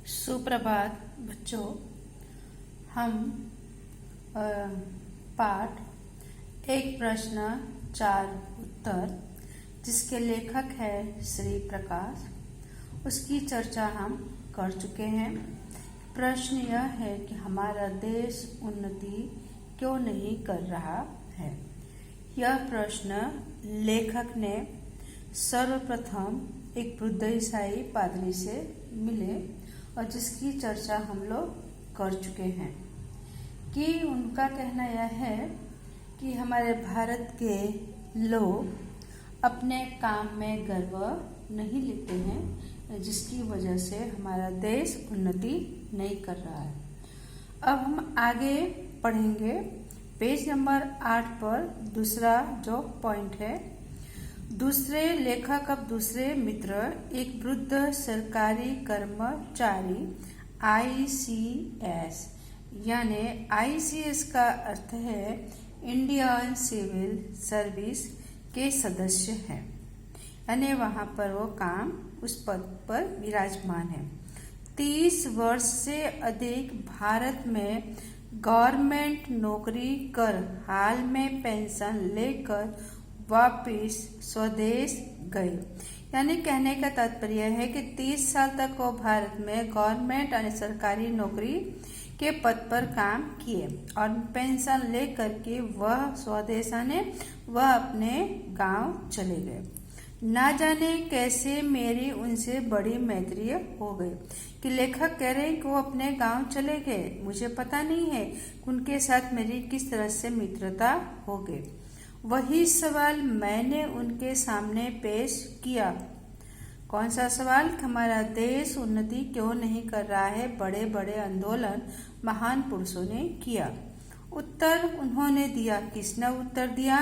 सुप्रभात बच्चों। हम पाठ एक प्रश्न चार उत्तर जिसके लेखक है श्री प्रकाश, उसकी चर्चा हम कर चुके हैं। प्रश्न यह है कि हमारा देश उन्नति क्यों नहीं कर रहा है। यह प्रश्न लेखक ने सर्वप्रथम एक बुद्ध ईसाई पादरी से मिले और जिसकी चर्चा हम लोग कर चुके हैं कि उनका कहना यह है कि हमारे भारत के लोग अपने काम में गर्व नहीं लेते हैं, जिसकी वजह से हमारा देश उन्नति नहीं कर रहा है। अब हम आगे पढ़ेंगे पेज नंबर 8 पर दूसरा जो पॉइंट है। दूसरे लेखक अब दूसरे मित्र एक वृद्ध सरकारी कर्मचारी ICS यानी ICS का अर्थ है इंडियन सिविल सर्विस के सदस्य हैं, यानी वहाँ पर वो काम उस पद पर विराजमान है। 30 वर्ष से अधिक भारत में गवर्नमेंट नौकरी कर हाल में पेंशन लेकर वापिस स्वदेश गए। यानी कहने का तात्पर्य है कि 30 साल तक वो भारत में गवर्नमेंट यानी सरकारी नौकरी के पद पर काम किए और पेंशन लेकर के वह स्वदेश आने वह अपने गांव चले गए। ना जाने कैसे मेरी उनसे बड़ी मैत्री हो गई कि लेखक कह रहे हैं कि वो अपने गांव चले गए। मुझे पता नहीं है कि उनके साथ मेरी किस तरह से मित्रता हो गई। वही सवाल मैंने उनके सामने पेश किया। कौन सा सवाल? हमारा देश उन्नति क्यों नहीं कर रहा है। बड़े बड़े आंदोलन महान पुरुषों ने किया। उत्तर उन्होंने दिया। किसने उत्तर दिया?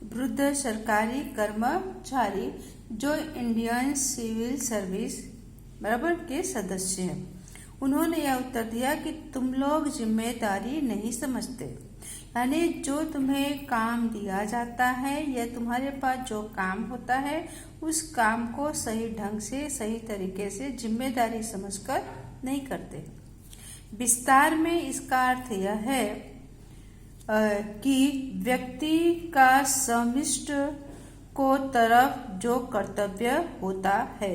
वृद्ध सरकारी कर्मचारी जो इंडियन सिविल सर्विस बराबर के सदस्य हैं। उन्होंने यह उत्तर दिया कि तुम लोग जिम्मेदारी नहीं समझते, यानी जो तुम्हें काम दिया जाता है या तुम्हारे पास जो काम होता है उस काम को सही ढंग से सही तरीके से जिम्मेदारी समझकर नहीं करते। विस्तार में इसका अर्थ यह है कि व्यक्ति का समष्टि को तरफ जो कर्तव्य होता है,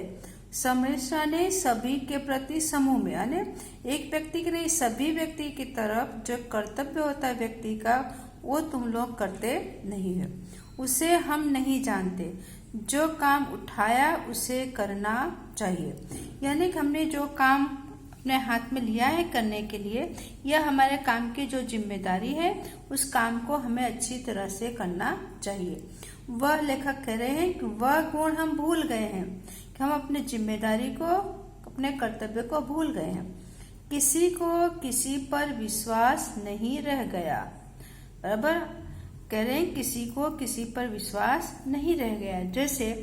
समस्या ने सभी के प्रति समूह में यानी एक व्यक्ति के नहीं सभी व्यक्ति की तरफ जो कर्तव्य होता है व्यक्ति का, वो तुम लोग करते नहीं है, उसे हम नहीं जानते। जो काम उठाया उसे करना चाहिए, यानी कि हमने जो काम अपने हाथ में लिया है करने के लिए, यह हमारे काम की जो जिम्मेदारी है उस काम को हमें अच्छी तरह से करना चाहिए। वह लेखक कह रहे हैं कि वह गुण हम भूल गए हैं कि हम अपनी जिम्मेदारी को अपने कर्तव्य को भूल गए हैं। किसी को किसी पर विश्वास नहीं रह गया। बराबर कह रहे हैं किसी को किसी पर विश्वास नहीं रह गया। जैसे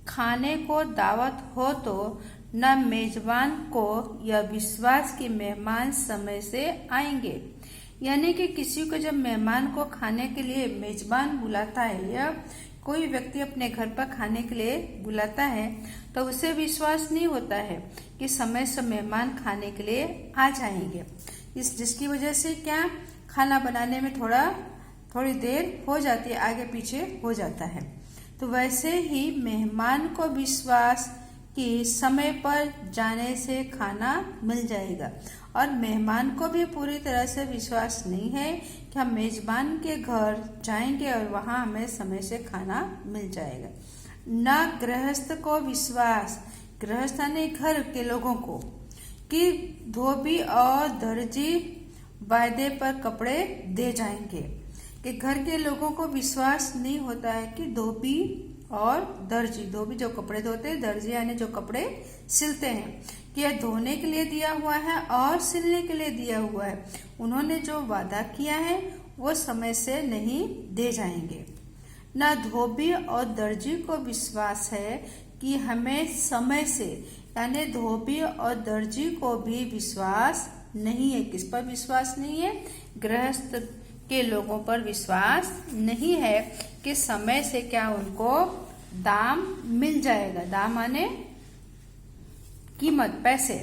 खाने को दावत हो तो न मेजबान को यह विश्वास कि मेहमान समय से आएंगे, यानी कि किसी को जब मेहमान को खाने के लिए मेजबान बुलाता है या कोई व्यक्ति अपने घर पर खाने के लिए बुलाता है तो उसे विश्वास नहीं होता है कि समय से मेहमान खाने के लिए आ जाएंगे। जिसकी वजह से क्या खाना बनाने में थोड़ी देर हो जाती है, आगे पीछे हो जाता है। तो वैसे ही मेहमान को विश्वास कि समय पर जाने से खाना मिल जाएगा और मेहमान को भी पूरी तरह से विश्वास नहीं है कि हम मेजबान के घर जाएंगे और वहां हमें समय से खाना मिल जाएगा। न गृहस्थ को विश्वास, गृहस्थ यानी घर के लोगों को, कि धोबी और दर्जी वायदे पर कपड़े दे जाएंगे। कि घर के लोगों को विश्वास नहीं होता है कि धोबी और दर्जी, धोबी जो कपड़े धोते हैं, दर्जी यानी जो कपड़े सिलते हैं, कि यह धोने के लिए दिया हुआ है और सिलने के लिए दिया हुआ है। उन्होंने जो वादा किया है वो समय से नहीं दे जाएंगे। न धोबी और दर्जी को विश्वास है कि हमें समय से, यानी धोबी और दर्जी को भी विश्वास नहीं है। किस पर विश्वास नहीं है? गृहस्थ के लोगों पर विश्वास नहीं है कि समय से क्या उनको दाम मिल जाएगा। दाम माने कीमत, पैसे।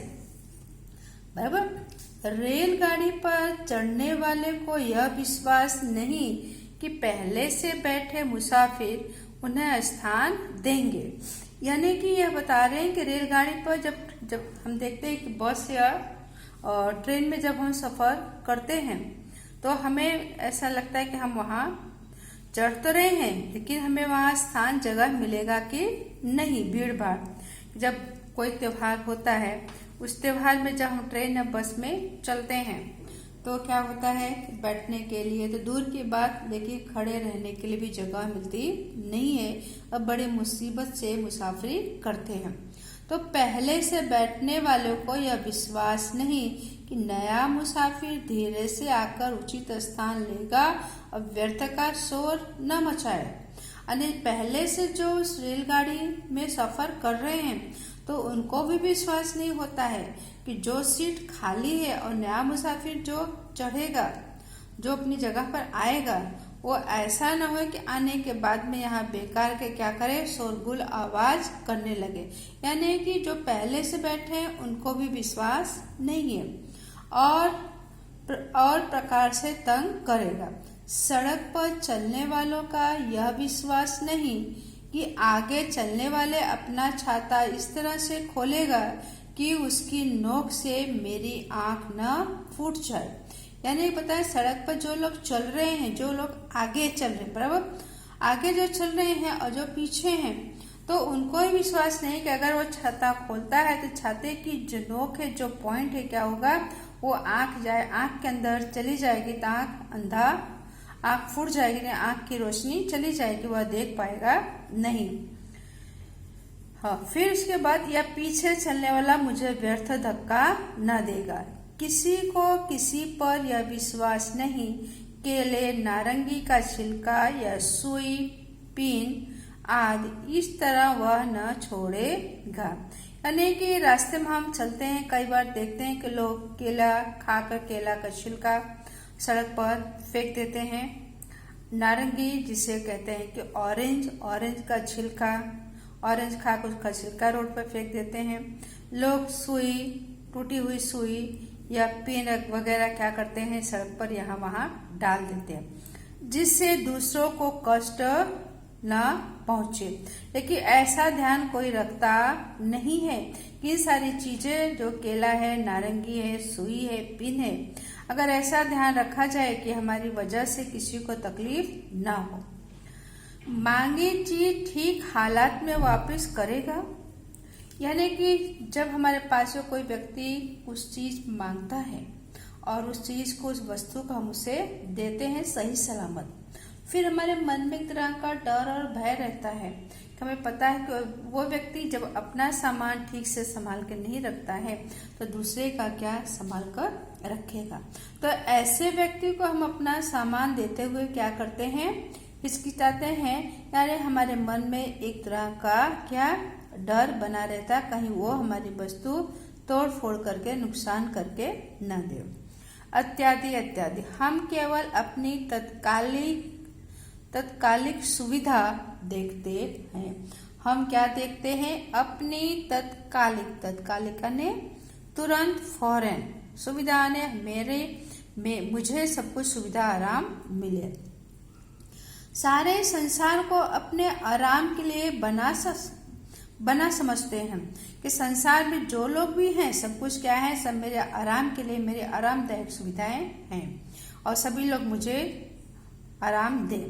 बराबर। रेलगाड़ी पर चढ़ने वाले को यह विश्वास नहीं कि पहले से बैठे मुसाफिर उन्हें स्थान देंगे। यानी कि यह बता रहे हैं कि रेलगाड़ी पर जब हम देखते हैं कि बस या ट्रेन में जब हम सफर करते हैं तो हमें ऐसा लगता है कि हम वहाँ चढ़ तो रहे हैं, लेकिन हमें वहाँ स्थान जगह मिलेगा कि नहीं। भीड़ भाड़, जब कोई त्योहार होता है, उस त्योहार में जब हम ट्रेन या बस में चलते हैं तो क्या होता है कि बैठने के लिए तो दूर की बात, लेकिन खड़े रहने के लिए भी जगह मिलती नहीं है। अब बड़े मुसीबत से मुसाफरी करते हैं। तो पहले से बैठने वालों को यह विश्वास नहीं कि नया मुसाफिर धीरे से आकर उचित स्थान लेगा और व्यर्थ का शोर न मचाए। यानी पहले से जो उस रेलगाड़ी में सफर कर रहे हैं तो उनको भी विश्वास नहीं होता है कि जो सीट खाली है और नया मुसाफिर जो चढ़ेगा, जो अपनी जगह पर आएगा, वो ऐसा न हो कि आने के बाद में यहाँ बेकार के क्या करे, शोरगुल आवाज करने लगे। यानी कि जो पहले से बैठे हैं उनको भी विश्वास नहीं है और प्रकार से तंग करेगा। सड़क पर चलने वालों का यह विश्वास नहीं कि आगे चलने वाले अपना छाता इस तरह से खोलेगा कि उसकी नोक से मेरी आंख न फूट जाए। यानी पता है, सड़क पर जो लोग चल रहे हैं, जो लोग आगे चल रहे हैं, बराबर, आगे जो चल रहे हैं और जो पीछे हैं, तो उनको ही विश्वास नहीं कि अगर वो छाता खोलता है तो छाते की जो नोक है, जो पॉइंट है, क्या होगा, वो आंख के अंदर चली जाएगी तो आंख फूट जाएगी, आंख की रोशनी चली जाएगी, वह देख पाएगा नहीं। हाँ, फिर उसके बाद या पीछे चलने वाला मुझे व्यर्थ धक्का न देगा। किसी को किसी पर यह विश्वास नहीं, केले, नारंगी का छिलका या सुई, पिन आदि इस तरह वह न छोड़ेगा। यानी कि रास्ते में हम चलते हैं, कई बार देखते हैं कि लोग केला खाकर केला का छिलका सड़क पर फेंक देते हैं। नारंगी जिसे कहते हैं कि ऑरेंज का छिलका, ऑरेंज खाकर उसका छिलका रोड पर फेंक देते हैं। लोग सुई, टूटी हुई सुई या पिन वगैरह क्या करते हैं, सड़क पर यहाँ वहाँ डाल देते हैं, जिससे दूसरों को कष्ट न पहुंचे। लेकिन ऐसा ध्यान कोई रखता नहीं है कि सारी चीजें जो केला है, नारंगी है, सुई है, पिन है, अगर ऐसा ध्यान रखा जाए कि हमारी वजह से किसी को तकलीफ ना हो। मांगी चीज ठीक हालात में वापस करेगा। यानी कि जब हमारे पास कोई व्यक्ति उस चीज मांगता है और उस चीज को, उस वस्तु को हम उसे देते हैं सही सलामत, फिर हमारे मन में एक तरह का डर और भय रहता है कि हमें पता है कि वो व्यक्ति जब अपना सामान ठीक से संभाल के नहीं रखता है तो दूसरे का क्या संभाल कर रखेगा। तो ऐसे व्यक्ति को हम अपना सामान देते हुए क्या करते हैं, हिचकिचाते हैं। यानी हमारे मन में एक तरह का क्या डर बना रहता, कहीं वो हमारी वस्तु तोड़ फोड़ करके नुकसान करके न दे। इत्यादि हम केवल अपनी तत्कालिक सुविधा देखते हैं। हम क्या देखते हैं, अपनी तत्कालिक ने तुरंत, फौरन सुविधा ने मुझे सब कुछ सुविधा आराम मिले। सारे संसार को अपने आराम के लिए बना समझते हैं कि संसार में जो लोग भी हैं सब कुछ क्या है, सब मेरे आराम के लिए, मेरे आरामदायक सुविधाएं हैं और सभी लोग मुझे आराम दें।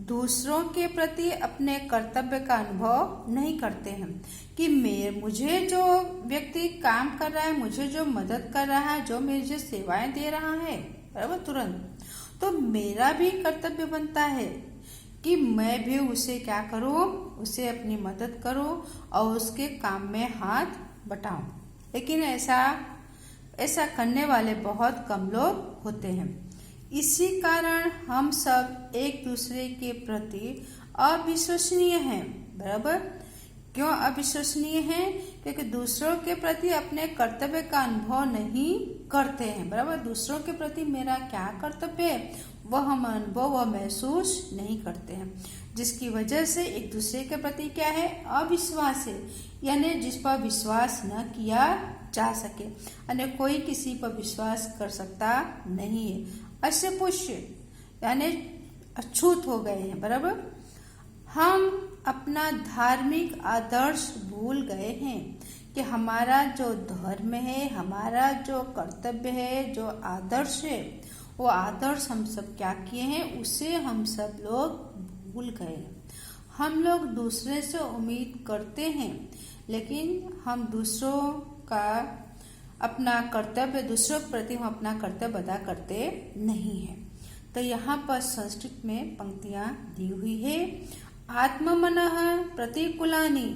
दूसरों के प्रति अपने कर्तव्य का अनुभव नहीं करते हैं कि मुझे जो व्यक्ति काम कर रहा है, मुझे जो मदद कर रहा है, जो मेरी जो सेवाएं दे रहा है, बराबर, तुरंत, तो मेरा भी कर्तव्य बनता है कि मैं भी उसे क्या करूं, उसे अपनी मदद करूं और उसके काम में हाथ बटाऊं। लेकिन ऐसा करने वाले बहुत कम लोग होते हैं। इसी कारण हम सब एक दूसरे के प्रति अविश्वसनीय हैं। बराबर, क्यों अविश्वसनीय हैं? क्योंकि दूसरों के प्रति अपने कर्तव्य का अनुभव नहीं करते हैं। बराबर, दूसरों के प्रति मेरा क्या कर्तव्य है वह हम अनुभव व महसूस नहीं करते हैं, जिसकी वजह से एक दूसरे के प्रति क्या है, अविश्वास है। यानी जिस पर विश्वास न किया जा सके અને कोई किसी पर विश्वास कर सकता नहीं है। अस्पृश्य यानी अछूत हो गए हैं। बराबर, हम अपना धार्मिक आदर्श भूल गए हैं कि हमारा जो धर्म है, हमारा जो कर्तव्य है, जो आदर्श है, वो आदर्श हम सब क्या किए हैं, उसे हम सब लोग भूल गए। हम लोग दूसरे से उम्मीद करते हैं, लेकिन हम दूसरों का अपना कर्तव्य, दूसरों के प्रति हम अपना कर्तव्य अदा करते नहीं हैं। तो यहाँ पर संस्कृत में पंक्तियाँ दी हुई है। आत्मनः प्रतिकूलानि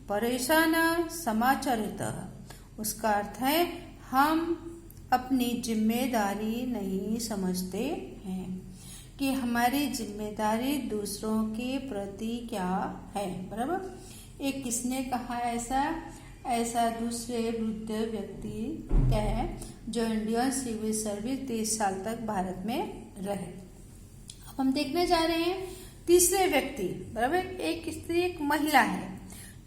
परेशान समाचरित। उसका अर्थ है हम अपनी जिम्मेदारी नहीं समझते हैं कि हमारी जिम्मेदारी दूसरों के प्रति क्या है। बराबर, एक किसने कहा ऐसा दूसरे वृद्ध व्यक्ति क्या है जो इंडियन सिविल सर्विस 30 साल तक भारत में रहे। अब हम देखने जा रहे हैं तीसरे व्यक्ति। बराबर, एक स्त्री, एक महिला है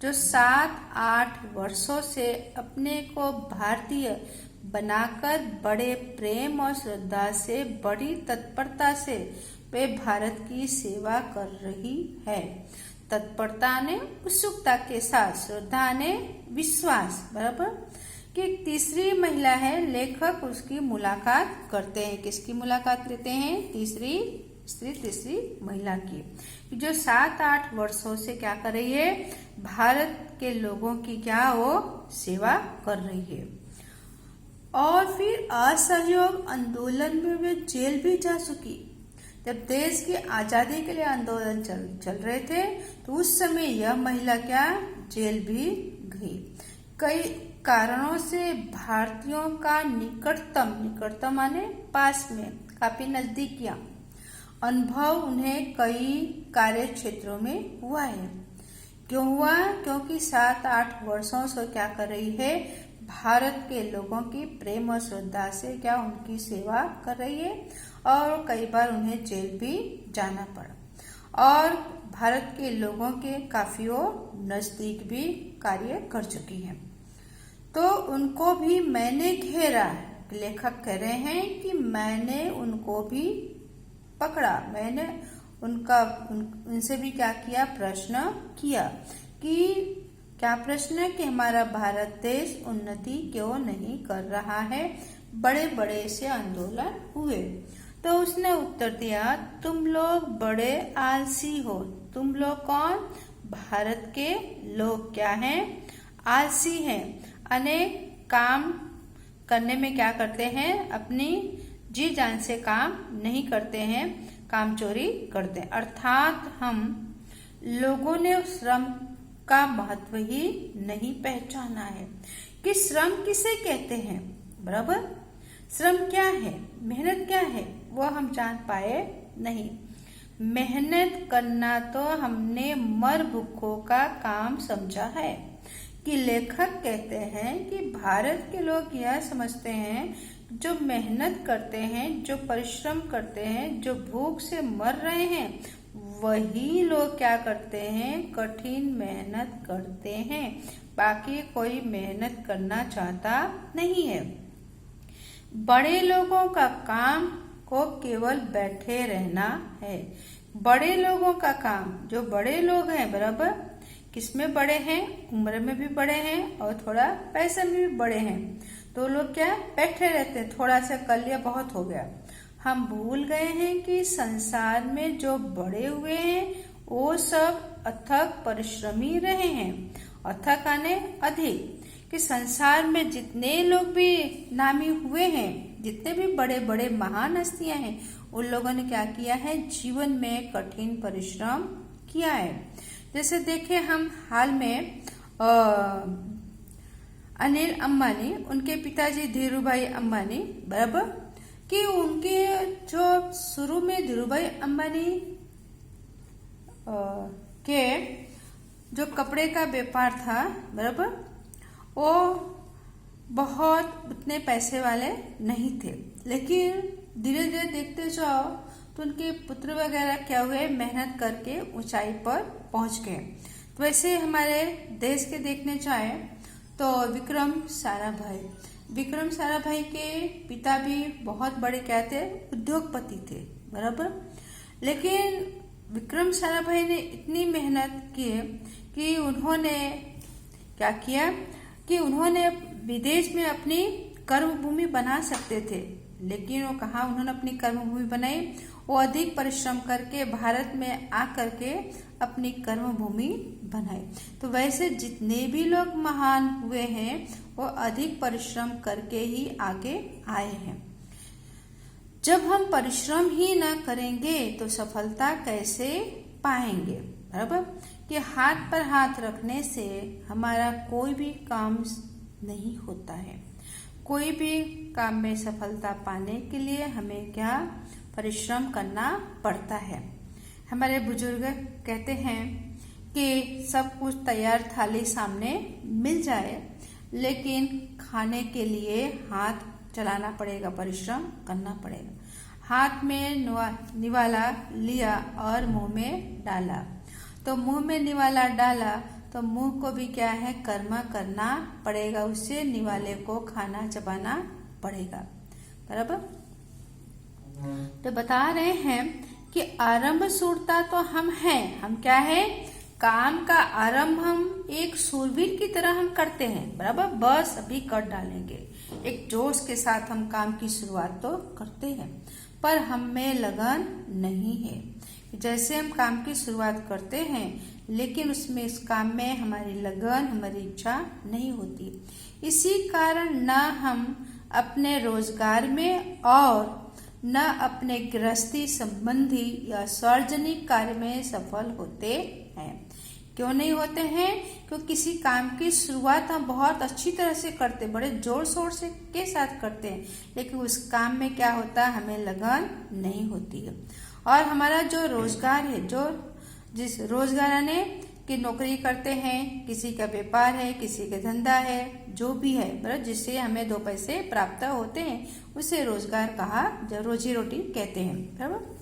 जो 7-8 वर्षों से अपने को भारतीय बनाकर बड़े प्रेम और श्रद्धा से, बड़ी तत्परता से वे भारत की सेवा कर रही है। तत्परता ने उत्सुकता के साथ, श्रद्धा ने विश्वास। बराबर, कि तीसरी महिला है, लेखक उसकी मुलाकात करते हैं। किसकी मुलाकात लेते हैं? तीसरी महिला की, जो 7-8 वर्षों से क्या कर रही है, भारत के लोगों की क्या वो सेवा कर रही है। और फिर असहयोग आंदोलन में वे जेल भी जा चुकी। जब देश की आजादी के लिए आंदोलन चल रहे थे तो उस समय यह महिला क्या जेल भी गई। कई कारणों से भारतीयों का निकटतम माने पास में, काफी नजदीकियां अनुभव उन्हें कई कार्य क्षेत्रों में हुआ है। क्यों हुआ? क्योंकि 7-8 वर्षों से क्या कर रही है, भारत के लोगों की प्रेम और श्रद्धा से क्या उनकी सेवा कर रही है, और कई बार उन्हें जेल भी जाना पड़ा, और भारत के लोगों के काफी नजदीक भी कार्य कर चुकी है। तो उनको भी मैंने घेरा। लेखक कह रहे हैं कि मैंने उनको भी पकड़ा, मैंने उनसे भी क्या किया, प्रश्न किया। कि क्या प्रश्न है कि हमारा भारत देश उन्नति क्यों नहीं कर रहा है, बड़े बड़े से आंदोलन हुए। तो उसने उत्तर दिया, तुम लोग बड़े आलसी हो। तुम लोग कौन? भारत के लोग क्या हैं? आलसी हैं। अनेक काम करने में क्या करते हैं, अपनी जी जान से काम नहीं करते हैं, काम चोरी करते हैं। अर्थात हम लोगों ने श्रम का महत्व ही नहीं पहचाना है कि श्रम किसे कहते हैं। बराबर, श्रम क्या है, मेहनत क्या है, वो हम जान पाए नहीं। मेहनत करना तो हमने मर भूखों का काम समझा है। कि लेखक कहते हैं कि भारत के लोग यह समझते हैं जो मेहनत करते हैं, जो परिश्रम करते हैं, जो भूख से मर रहे हैं, वही लोग क्या करते हैं, कठिन मेहनत करते हैं। बाकी कोई मेहनत करना चाहता नहीं है। बड़े लोगों का काम को केवल बैठे रहना है। बड़े लोगों का काम, जो बड़े लोग हैं, बराबर, किसमें बड़े हैं, उम्र में भी बड़े हैं और थोड़ा पैसे में भी बड़े हैं, तो लोग क्या बैठे रहते हैं, थोड़ा सा कर लिया बहुत हो गया। हम भूल गए हैं कि संसार में जो बड़े हुए हैं वो सब अथक परिश्रमी रहे हैं। अथक आने अधिक, कि संसार में जितने लोग भी नामी हुए हैं, जितने भी बड़े बड़े महान हस्तियां हैं, उन लोगों ने क्या किया है, जीवन में कठिन परिश्रम किया है। जैसे देखें हम हाल में अनिल अंबानी, उनके पिताजी धीरूभाई अंबानी, बराबर, कि उनके जो शुरू में धीरूभाई अंबानी के जो कपड़े का व्यापार था, बराबर, वो बहुत उतने पैसे वाले नहीं थे। लेकिन धीरे धीरे देखते जाओ तो उनके पुत्र वगैरह क्या हुए, मेहनत करके ऊंचाई पर पहुंच गए। तो वैसे हमारे देश के देखने जाए तो विक्रम साराभाई के पिता भी बहुत बड़े क्या थे, उद्योगपति थे, बराबर। लेकिन विक्रम साराभाई ने इतनी मेहनत की कि उन्होंने क्या किया कि उन्होंने विदेश में अपनी कर्मभूमि बना सकते थे, लेकिन वो कहाँ उन्होंने अपनी कर्मभूमि बनाई, वो अधिक परिश्रम करके भारत में आकर के अपनी कर्मभूमि बनाई। तो वैसे जितने भी लोग महान हुए हैं वो अधिक परिश्रम करके ही आगे आए हैं। जब हम परिश्रम ही ना करेंगे तो सफलता कैसे पाएंगे, बराबर। कि हाथ पर हाथ रखने से हमारा कोई भी काम नहीं होता है। कोई भी काम में सफलता पाने के लिए हमें क्या परिश्रम करना पड़ता है। हमारे बुजुर्ग कहते हैं कि सब कुछ तैयार थाली सामने मिल जाए, लेकिन खाने के लिए हाथ चलाना पड़ेगा, परिश्रम करना पड़ेगा। हाथ में निवाला लिया और मुंह में डाला, तो मुंह में निवाला डाला तो मुंह को भी क्या है, कर्म करना पड़ेगा, उससे निवाले को खाना चबाना पड़ेगा, बराबर। तो बता रहे हैं कि आरंभ सूरता तो हम हैं, हम क्या है, काम का आरंभ हम एक सूरवीर की तरह हम करते हैं, बराबर। बस अभी कर डालेंगे, एक जोश के साथ हम काम की शुरुआत तो करते हैं, पर हम में लगन नहीं है। जैसे हम काम की शुरुआत करते हैं, लेकिन उसमें इस काम में हमारी लगन, हमारी इच्छा नहीं होती। इसी कारण न हम अपने रोजगार में और न अपने गृहस्थी संबंधी या सार्वजनिक कार्य में सफल होते हैं। क्यों नहीं होते हैं? क्योंकि किसी काम की शुरुआत हम बहुत अच्छी तरह से करते, बड़े जोर शोर से के साथ करते हैं, लेकिन उस काम में क्या होता है, हमें लगन नहीं होती है। और हमारा जो रोजगार है, जिस रोजगार ने कि नौकरी करते हैं, किसी का व्यापार है, किसी का धंधा है, जो भी है, बराबर, जिससे हमें दो पैसे प्राप्त होते हैं, उसे रोजगार कहा, जो रोजी रोटी कहते हैं, बराबर।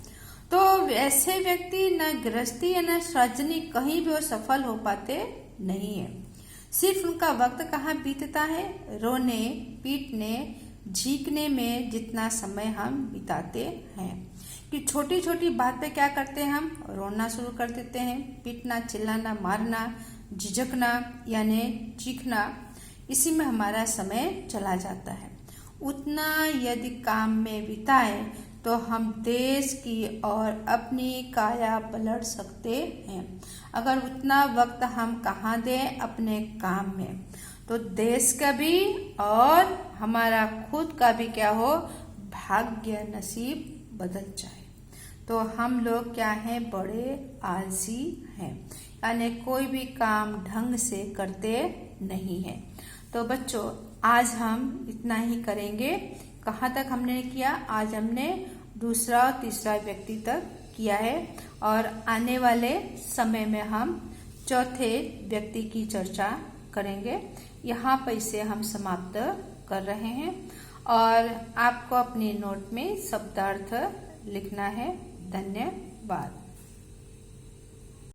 तो ऐसे व्यक्ति न गृहस्थी या न सार्वजनिक कहीं भी वो सफल हो पाते नहीं है। सिर्फ उनका वक्त कहाँ बीतता है, रोने पीटने झीकने में जितना समय हम बिताते हैं। कि छोटी छोटी बात पे क्या करते हैं, हम रोना शुरू कर देते हैं, पीटना, चिल्लाना, मारना, झिझकना यानी चीखना, इसी में हमारा समय चला जाता है। उतना यदि काम में बिताए तो हम देश की और अपनी काया पलट सकते हैं। अगर उतना वक्त हम कहाँ दें अपने काम में, तो देश का भी और हमारा खुद का भी क्या हो, भाग्य नसीब बदल जाए। तो हम लोग क्या हैं, बड़े आलसी हैं, यानी कोई भी काम ढंग से करते नहीं है। तो बच्चों आज हम इतना ही करेंगे। कहाँ तक हमने किया, आज हमने दूसरा और तीसरा व्यक्ति तक किया है, और आने वाले समय में हम चौथे व्यक्ति की चर्चा करेंगे। यहाँ पर इसे हम समाप्त कर रहे हैं, और आपको अपनी नोट में शब्दार्थ लिखना है। धन्यवाद।